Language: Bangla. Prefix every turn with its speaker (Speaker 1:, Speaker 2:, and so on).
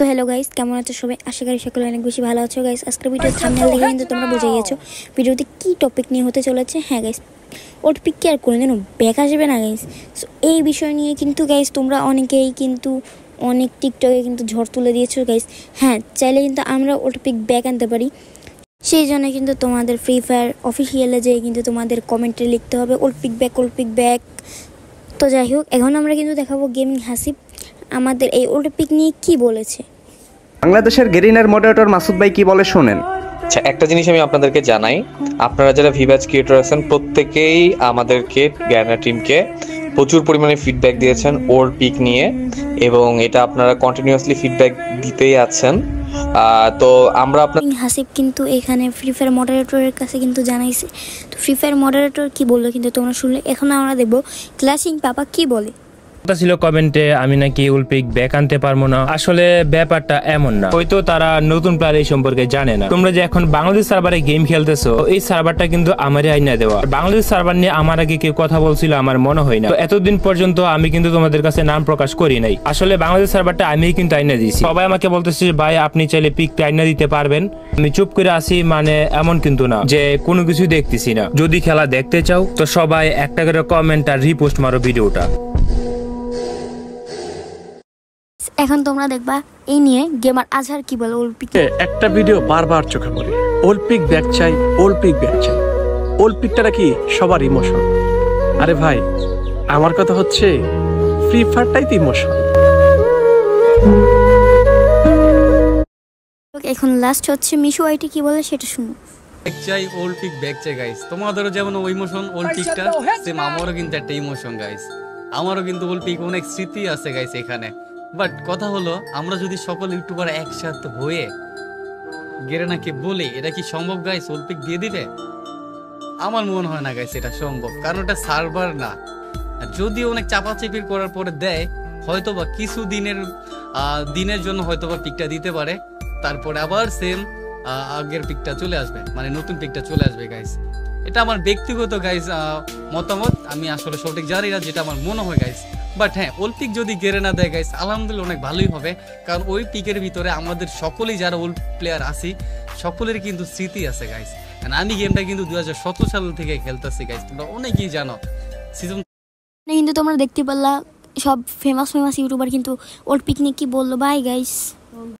Speaker 1: সো হ্যালো গাইস, কেমন আছো সবাই? আশা করি সকলে অনেক বেশি ভালো আছো গাইস। আজকের ভিডিওর থাম্বনেল দেখে কিন্তু তোমরা বুঝে গেছো ভিডিওতে কি টপিক নিয়ে হতে চলেছে। হ্যাঁ গাইস, ওর পিক কি আর কোনোদিনও ব্যাক আসবে না গাইস। সো এই বিষয় নিয়ে কিন্তু গাইস তোমরা অনেকেই কিন্তু অনেক টিকটকে কিন্তু ঝড় তুলে দিয়েছো গাইস। হ্যাঁ, চাইলে কিন্তু আমরা ওর পিক ব্যাক আনতে পারি। সেই জন্য কিন্তু তোমাদের ফ্রি ফায়ার অফিসিয়ালে যেয়ে কিন্তু তোমাদের কমেন্টে লিখতে হবে old pick back, old pick back. তো যাই হোক, এখন আমরা কিন্তু দেখাবো গেমিং হাসিব আমাদের এই ওল্ড পিক নিয়ে কি বলেছে।
Speaker 2: বাংলাদেশের গেরিনার মডারেটর মাসুদ ভাই কি বলে শোনেন।
Speaker 3: আচ্ছা, একটা জিনিস আমি আপনাদেরকে জানাই, আপনারা যারা ভিভাজ ক্রিয়েটর আছেন প্রত্যেকেই আমাদেরকে গ্যানা টিমকে প্রচুর পরিমাণে ফিডব্যাক দিয়েছেন ওর পিক নিয়ে, এবং এটা আপনারা কন্টিনিউয়াসলি ফিডব্যাক দিতেই আছেন। তো আমরা আপনার
Speaker 1: হাসিব কিন্তু এখানে ফ্রি ফায়ার মডারেটরের কাছে কিন্তু জানাইছে। তো ফ্রি ফায়ার মডারেটর কি বললো কিন্তু তোমরা শুনলে। এখন আমরা দেখবো ক্লাসিং পাপা কি বলে।
Speaker 4: ছিল কমেন্টে আমি নাকি উলপিক ব্যাক আনতে পারবো না। আসলে ব্যাপারটা এমন না, হয়তো তারা নতুন প্লেয়ার এই সম্পর্কে জানে না। তোমরা যে এখন বাংলাদেশ সার্ভারে গেম খেলতেছো, এই সার্ভারটা কিন্তু আমারই আইনা দেওয়া। বাংলাদেশ সার্ভার নিয়ে আমার আগে কেউ কথা বলছিল আমার মনে হয় না। তো এতদিন পর্যন্ত আমি কিন্তু তোমাদের কাছে নাম প্রকাশ করি নাই। আসলে বাংলাদেশ সার্ভারটা আমি কিন্তু আইনা দিয়েছি। সবাই আমাকে বলতেছে ভাই আপনি চাইলে পিকটা আইনা দিতে পারবেন। আমি চুপ করে আসি, মানে এমন কিন্তু না যে কোনো কিছু দেখতেছি না। যদি খেলা দেখতে চাও তো সবাই একটা করে কমেন্ট আর রিপোস্ট মারো ভিডিওটা।
Speaker 1: এখন তোমরা দেখবা এই নিয়ে গেমার আজহার কি বলে ওল্ড পিক।
Speaker 5: একটা ভিডিও বারবার চোখে পড়ে, ওল্ড পিক ব্যাক চাই, ওল্ড পিক ব্যাক চাই। ওল্ড পিকটা কি সবার ইমোশন? আরে ভাই, আমার কথা হচ্ছে ফ্রি ফায়ারটাই তো ইমোশন।
Speaker 1: এখন লাস্ট হচ্ছে মিশু আইটি কি বলে সেটা শুনো।
Speaker 6: ব্যাক চাই, ওল্ড পিক ব্যাক চাই গাইস। তোমাদেরও যেমন ওই ইমোশন ওল্ড পিকটা, সেম আমারও কিন্তু একটা ইমোশন গাইস। আমারও কিন্তু ওল্ড পিক অনেক স্মৃতি আছে গাইস এখানে। বাট কথা হলো, আমরা যদি সকল ইউটিউবার একসাথে হয়ে গেরেনাকে বলি, এটা কি সম্ভব গাইস ওল্ড পিক দিয়ে দিবে? আমার মনে হয় না গাইস এটা সম্ভব, কারণ এটা সার্ভার না। যদি অনেক চাপাচাপির করার পরে দেয়, হয়তোবা কিছু দিনের জন্য হয়তোবা পিকটা দিতে পারে, তারপরে আবার সেম আগের পিকটা চলে আসবে, মানে নতুন পিকটা চলে আসবে গাইস। এটা আমার ব্যক্তিগত গাইস মতামত, আমি আসলে সঠিক জানি না, যেটা আমার মনে হয় গাইস। বাট হ্যাঁ, ওল্ড পিক যদি গেরে না দেয় গাইস, আলহামদুলিল্লাহ অনেক ভালোই হবে, কারণ ওই পিকের ভিতরে আমাদের সকলেই যারা ওল্ড প্লেয়ার আছি সকলের কিন্তু স্মৃতি আছে গাইস। আমি গেমটা কিন্তু 2017 সাল থেকে খেলতেছি গাইস, তোমরা অনেকেই জানো। সিজন
Speaker 1: কিন্তু তোমরা দেখতে পারলা সব ফেমাস ইউটিউবার কিন্তু ওল্ড পিক নিয়ে কি বললো। Bye guys.